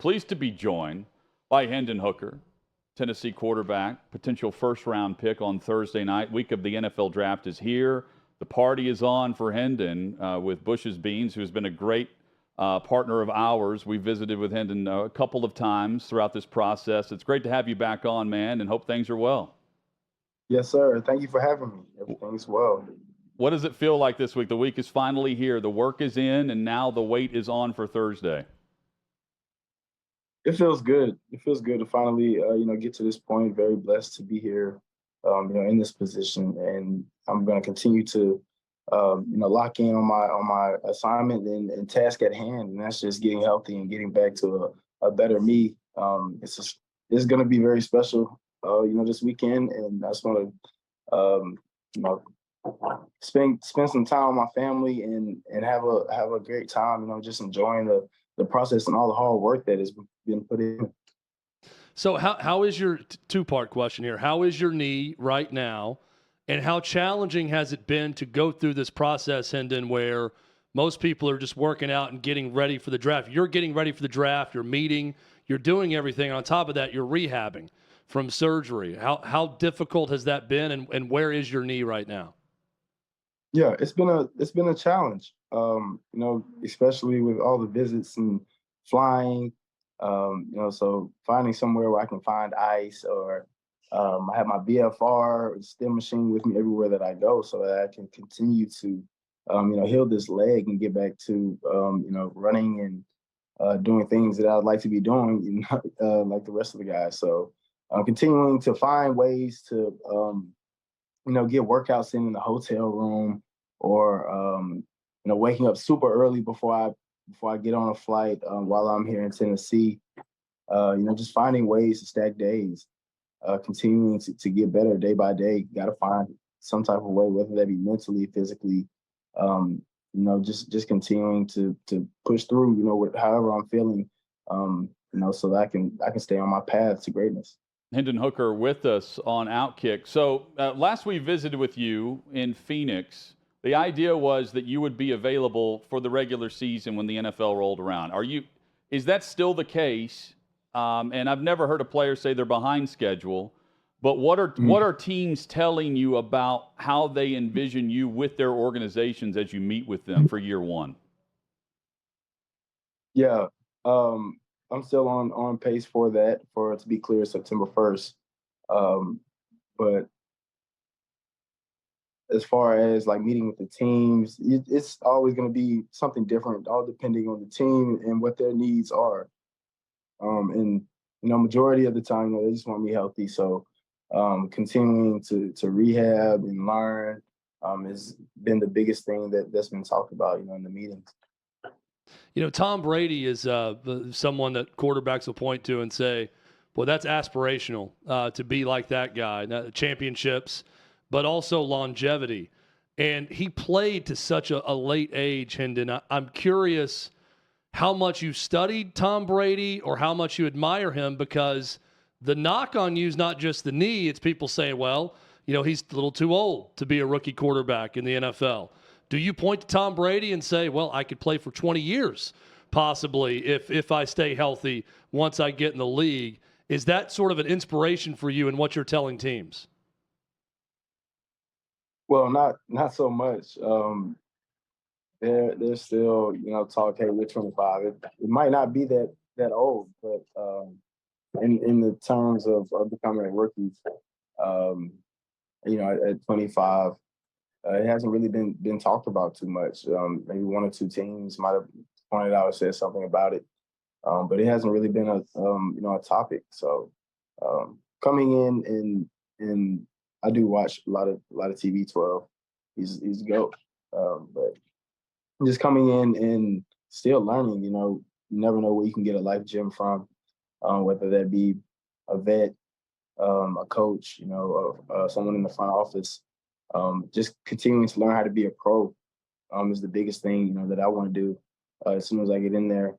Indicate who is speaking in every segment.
Speaker 1: Pleased to be joined by Hendon Hooker, Tennessee quarterback, potential first-round pick on Thursday night. Week of the NFL Draft is here. The party is on for Hendon with Bush's Beans, who's been a great partner of ours. We visited with Hendon a couple of times throughout this process. It's great to have you back on, man, and hope things are well.
Speaker 2: Yes, sir. Thank you for having me. Everything's well.
Speaker 1: What does it feel like this week? The week is finally here. The work is in, and now the wait is on for Thursday.
Speaker 2: It feels good. It feels good to finally, get to this point. Very blessed to be here, in this position, and I'm going to continue to, lock in on my assignment and task at hand, and that's just getting healthy and getting back to a better me. It's going to be very special, this weekend, and I just want to, spend some time with my family and have a great time. Just enjoying the process and all the hard work that has been put in.
Speaker 3: So how is your two-part question here? How is your knee right now, and how challenging has it been to go through this process, Hendon, where most people are just working out and getting ready for the draft? You're getting ready for the draft. You're meeting. You're doing everything. On top of that, you're rehabbing from surgery. How difficult has that been, and where is your knee right now?
Speaker 2: Yeah, it's been a challenge. Especially with all the visits and flying. So finding somewhere where I can find ice, or I have my BFR stim machine with me everywhere that I go, so that I can continue to, heal this leg and get back to, running and doing things that I'd like to be doing, like the rest of the guys. So continuing to find ways to, get workouts in the hotel room, or waking up super early before I get on a flight while I'm here in Tennessee. Just finding ways to stack days, continuing to get better day by day. Got to find some type of way, whether that be mentally, physically, just continuing to push through, however I'm feeling, so that I can stay on my path to greatness.
Speaker 1: Hendon Hooker with us on OutKick. So last we visited with you in Phoenix, the idea was that you would be available for the regular season when the NFL rolled around. Is that still the case? And I've never heard a player say they're behind schedule, but what are teams telling you about how they envision you with their organizations as you meet with them for year one?
Speaker 2: Yeah, I'm still on pace for that, for it to be clear September 1st. But as far as like meeting with the teams, it's always going to be something different, all depending on the team and what their needs are. And majority of the time, they just want me healthy. So continuing to rehab and learn has been the biggest thing that's been talked about, in the meetings.
Speaker 3: Tom Brady is someone that quarterbacks will point to and say, well, that's aspirational to be like that guy. Now, championships, but also longevity. And he played to such a late age, Hendon. I'm curious how much you studied Tom Brady or how much you admire him, because the knock on you is not just the knee. It's people saying, well, he's a little too old to be a rookie quarterback in the NFL. Do you point to Tom Brady and say, well, I could play for 20 years possibly if I stay healthy once I get in the league? Is that sort of an inspiration for you in what you're telling teams?
Speaker 2: Well, not so much. They're still, talk, hey, we're 25. It might not be that old, but in the terms of becoming a rookie, at 25, it hasn't really been talked about too much. Maybe one or two teams might have pointed out or said something about it, but it hasn't really been a topic. So coming in and I do watch a lot of TV 12. He's a GOAT, but just coming in and still learning. You never know where you can get a life gym from, whether that be a vet, a coach, someone in the front office. Just continuing to learn how to be a pro is the biggest thing, that I want to do as soon as I get in there.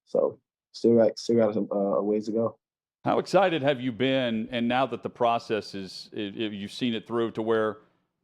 Speaker 2: So still got a ways to go.
Speaker 1: How excited have you been, and now that the process you've seen it through to where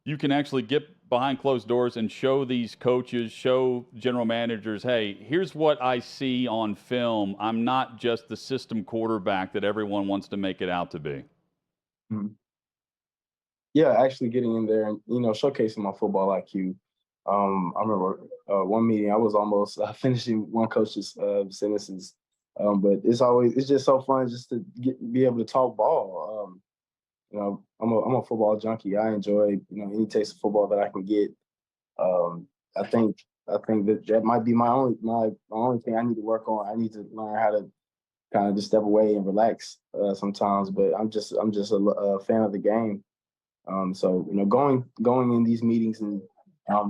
Speaker 1: you can actually get behind closed doors and show these coaches, show general managers, hey, here's what I see on film. I'm not just the system quarterback that everyone wants to make it out to be?
Speaker 2: Mhm. Yeah, actually getting in there and, showcasing my football IQ. I remember one meeting, I was almost finishing one coach's sentences. It's just so fun just to be able to talk ball. I'm a football junkie. I enjoy, any taste of football that I can get. Um, I think that might be my only thing I need to work on. I need to learn how to kind of just step away and relax sometimes. But I'm just a fan of the game. So going in these meetings and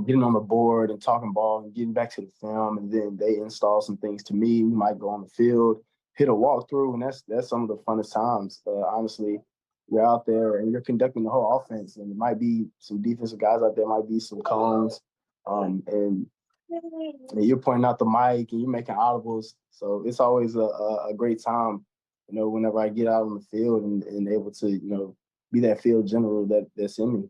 Speaker 2: getting on the board and talking ball and getting back to the film, and then they install some things to me. We might go on the field, hit a walkthrough, and that's some of the funnest times. Honestly, you're out there and you're conducting the whole offense, and it might be some defensive guys out there, might be some cones, and you're pointing out the mic and you're making audibles. So it's always a great time, whenever I get out on the field and able to, be that field general that's in me.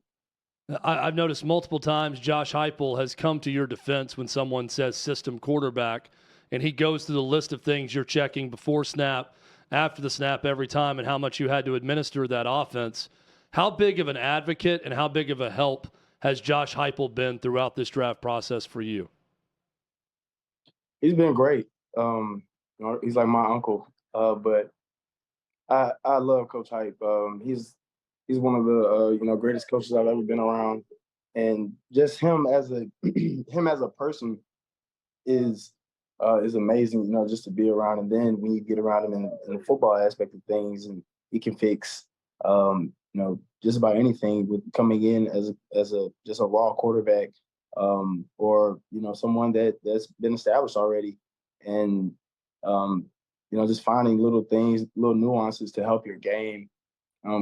Speaker 3: I've noticed multiple times Josh Heupel has come to your defense when someone says system quarterback, and he goes through the list of things you're checking before snap, after the snap every time, and how much you had to administer that offense. How big of an advocate and how big of a help has Josh Heupel been throughout this draft process for you?
Speaker 2: He's been great. He's like my uncle, but I love Coach Hype. He's one of the greatest coaches I've ever been around, and just him as a him as a person is amazing. Just to be around, and then when you get around him in the football aspect of things, and he can fix just about anything with coming in as a just a raw quarterback, or someone that's been established already, and just finding little things, little nuances to help your game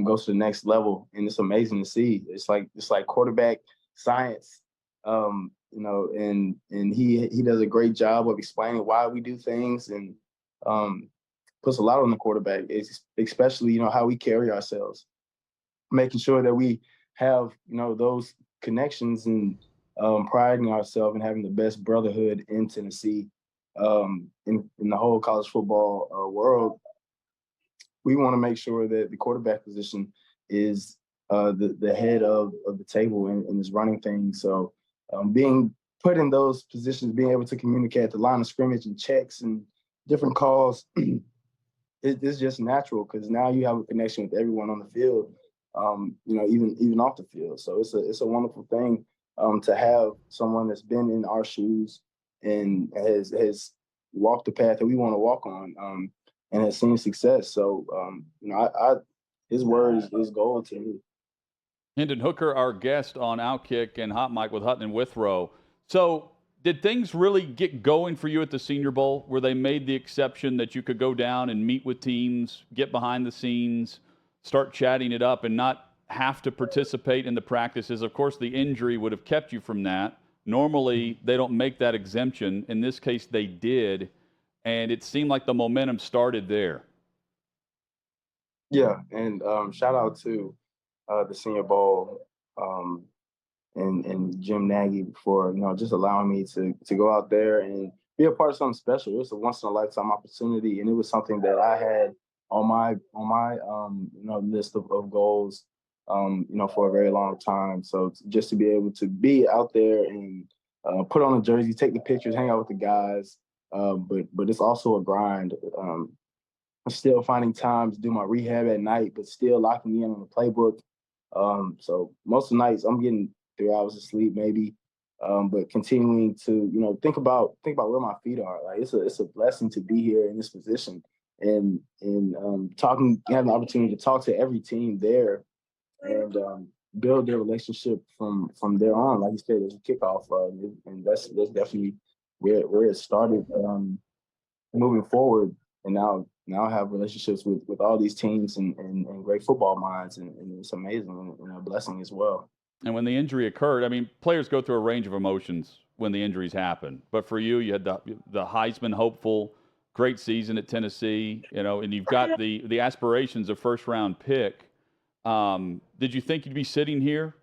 Speaker 2: go to the next level, and it's amazing to see. It's like quarterback science, and he does a great job of explaining why we do things, and puts a lot on the quarterback, especially how we carry ourselves, making sure that we have those connections and priding ourselves and having the best brotherhood in Tennessee, in the whole college football world. We want to make sure that the quarterback position is the head of the table and is running things. So being put in those positions, being able to communicate at the line of scrimmage and checks and different calls, it's just natural because now you have a connection with everyone on the field, even off the field. So it's a wonderful thing to have someone that's been in our shoes and has walked the path that we want to walk on. And has seen success. So, his word is gold to me.
Speaker 1: Hendon Hooker, our guest on OutKick and Hot Mic with Hutton and Withrow. So, did things really get going for you at the Senior Bowl, where they made the exception that you could go down and meet with teams, get behind the scenes, start chatting it up, and not have to participate in the practices? Of course, the injury would have kept you from that. Normally, they don't make that exemption. In this case, they did. And it seemed like the momentum started there.
Speaker 2: Yeah, and shout out to the Senior Bowl and Jim Nagy for just allowing me to go out there and be a part of something special. It was a once in a lifetime opportunity, and it was something that I had on my list of goals for a very long time. So just to be able to be out there and put on a jersey, take the pictures, hang out with the guys. But it's also a grind. I'm still finding time to do my rehab at night, but still locking in on the playbook. So most of the nights I'm getting 3 hours of sleep maybe, but continuing to think about where my feet are. Like it's a blessing to be here in this position, and having the opportunity to talk to every team there, and build their relationship from there on. Like you said, there's a kickoff, and that's definitely where it started, moving forward, and now I have relationships with all these teams and great football minds, and it's amazing and a blessing as well.
Speaker 1: And when the injury occurred, I mean, players go through a range of emotions when the injuries happen. But for you, you had the Heisman hopeful, great season at Tennessee, and you've got the aspirations of first round pick. Did you think you'd be sitting here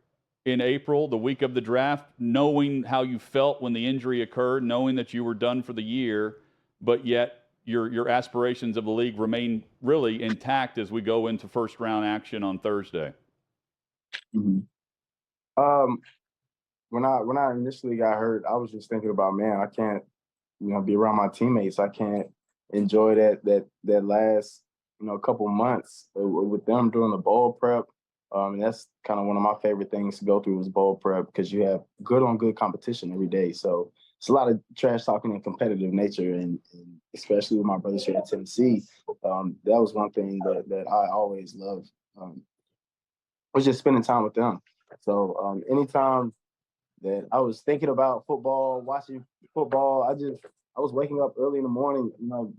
Speaker 1: in April, the week of the draft, knowing how you felt when the injury occurred, knowing that you were done for the year, but yet your aspirations of the league remain really intact as we go into first round action on Thursday?
Speaker 2: Mm-hmm. When I initially got hurt, I was just thinking about, man, I can't, be around my teammates. I can't enjoy that last, couple months with them during the bowl prep. And that's kind of one of my favorite things to go through is bowl prep because you have good on good competition every day. So it's a lot of trash talking and competitive nature, and especially with my brothers here in Tennessee, that was one thing that I always loved. Was just spending time with them. So anytime that I was thinking about football, watching football, I was waking up early in the morning,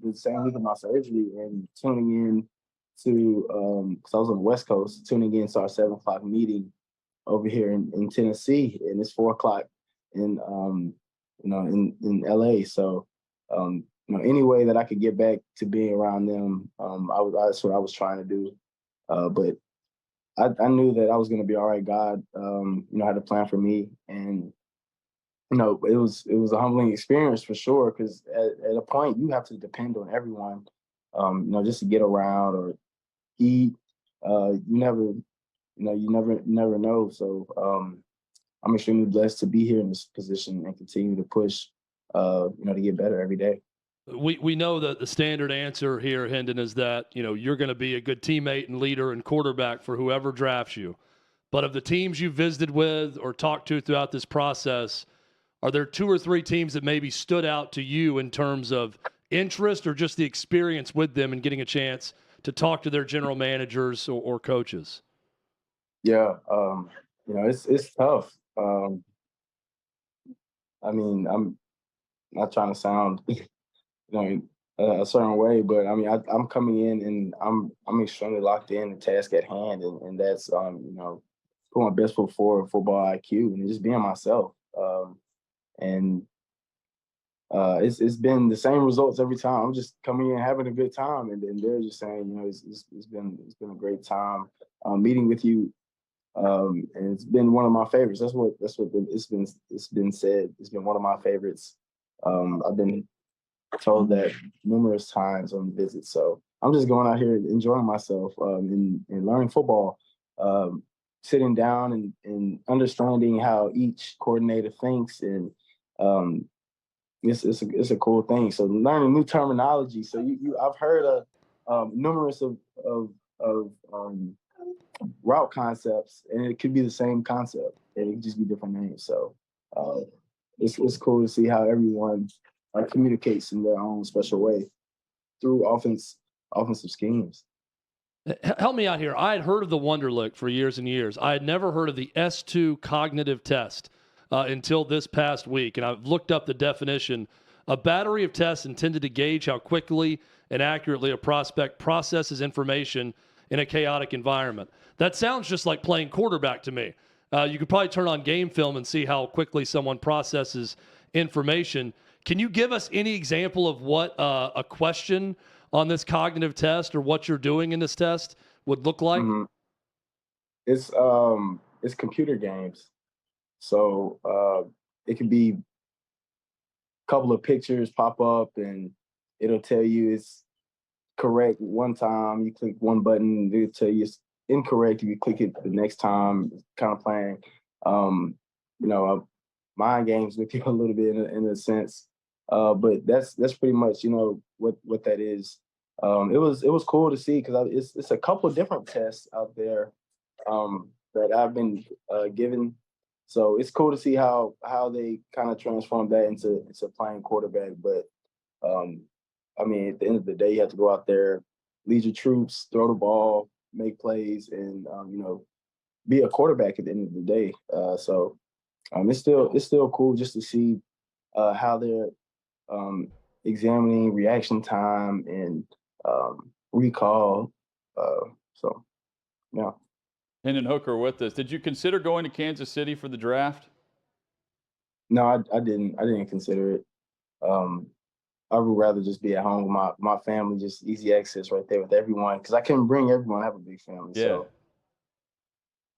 Speaker 2: the same week of my surgery, and tuning in to because I was on the West Coast, tuning in to our 7 o'clock meeting over here in Tennessee, and it's 4 o'clock in in LA. So any way that I could get back to being around them, that's what I was trying to do. But I knew that I was going to be all right. God, had a plan for me, and it was a humbling experience for sure. Because at a point, you have to depend on everyone, just to get around or eat. You never know. So I'm extremely blessed to be here in this position and continue to push, to get better every day.
Speaker 3: We know that the standard answer here, Hendon, is that, you're going to be a good teammate and leader and quarterback for whoever drafts you. But of the teams you've visited with or talked to throughout this process, are there 2 or 3 teams that maybe stood out to you in terms of interest or just the experience with them and getting a chance to talk to their general managers or coaches?
Speaker 2: Yeah, it's tough. I'm not trying to sound a certain way, but I'm coming in and I'm extremely locked in the task at hand, and that's put my best foot forward, football IQ, and just being myself. And it's been the same results every time. I'm just coming in having a good time, and they're just saying, it's been a great time meeting with you, and it's been one of my favorites. That's what it's been said. It's been one of my favorites. I've been told that numerous times on visits. So I'm just going out here enjoying myself and learning football, sitting down and understanding how each coordinator thinks, and it's a cool thing. So learning new terminology. So I've heard numerous of route concepts, and it could be the same concept, and it could just be different names. So it's cool to see how everyone communicates in their own special way through offensive schemes.
Speaker 3: Help me out here. I had heard of the Wonderlic for years and years. I had never heard of the S2 cognitive test until this past week, and I've looked up the definition. A battery of tests intended to gauge how quickly and accurately a prospect processes information in a chaotic environment. That sounds just like playing quarterback to me. You could probably turn on game film and see how quickly someone processes information. Can you give us any example of what a question on this cognitive test or what you're doing in this test would look like?
Speaker 2: Mm-hmm. It's computer games. So it could be a couple of pictures pop up and it'll tell you it's correct one time. You click one button, it'll tell you it's incorrect if you click it the next time. It's kind of playing mind games with you a little bit in a sense. But that's pretty much what that is. It was cool to see because it's a couple of different tests out there that I've been given. So it's cool to see how they kind of transform that into playing quarterback. But at the end of the day, you have to go out there, lead your troops, throw the ball, make plays, and be a quarterback at the end of the day. So it's still cool just to see how they're examining reaction time and recall. So yeah.
Speaker 1: Hendon Hooker with us. Did you consider going to Kansas City for the draft?
Speaker 2: No, I didn't. I didn't consider it. I would rather just be at home with my family, just easy access right there with everyone. Because I couldn't bring everyone. I have a big family, so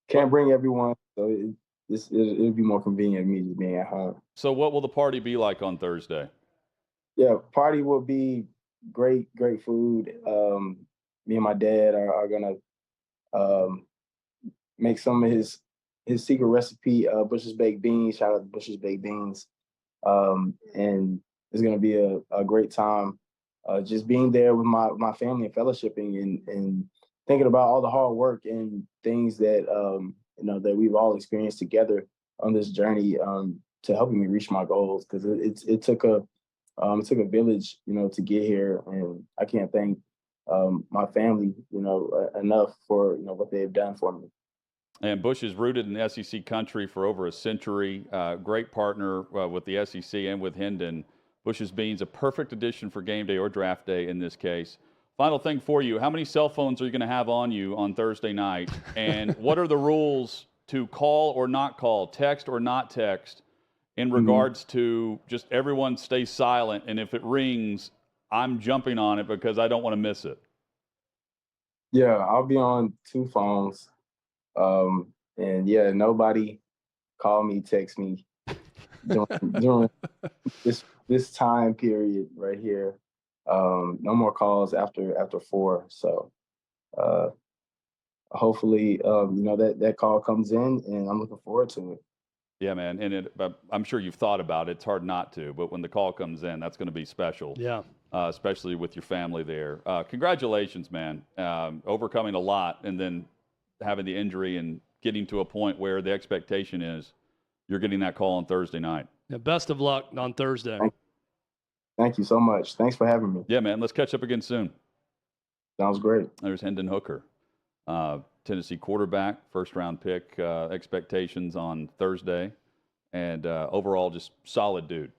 Speaker 2: can't bring everyone. So it'll be more convenient me just being at home.
Speaker 1: So what will the party be like on Thursday?
Speaker 2: Yeah, party will be great food. Me and my dad are gonna um, make some of his secret recipe, Bush's baked beans. Shout out to Bush's baked beans. And it's gonna be a great time. Just being there with my family and fellowshipping and thinking about all the hard work and things that that we've all experienced together on this journey to helping me reach my goals. Because it took a village, to get here, and I can't thank my family, enough for what they've done for me.
Speaker 1: And Bush is rooted in SEC country for over a century. Great partner with the SEC and with Hendon. Bush's Beans, a perfect addition for game day or draft day in this case. Final thing for you: how many cell phones are you going to have on you on Thursday night? And what are the rules to call or not call, text or not text, in regards to just everyone stay silent, and if it rings, I'm jumping on it because I don't want to miss it?
Speaker 2: Yeah, I'll be on 2 phones. And yeah, nobody call me, text me during this time period right here. No more calls after 4. So uh, hopefully, that call comes in, and I'm looking forward to it.
Speaker 1: Yeah, man, and I'm sure you've thought about it. It's hard not to, but when the call comes in, that's going to be special.
Speaker 3: Yeah.
Speaker 1: Especially with your family there. Congratulations, man. Overcoming a lot and then having the injury and getting to a point where the expectation is you're getting that call on Thursday night.
Speaker 3: Yeah, best of luck on Thursday.
Speaker 2: Thank you so much. Thanks for having me.
Speaker 1: Yeah, man. Let's catch up again soon.
Speaker 2: Sounds great.
Speaker 1: There's Hendon Hooker, Tennessee quarterback, first-round pick, expectations on Thursday, and overall just solid dude.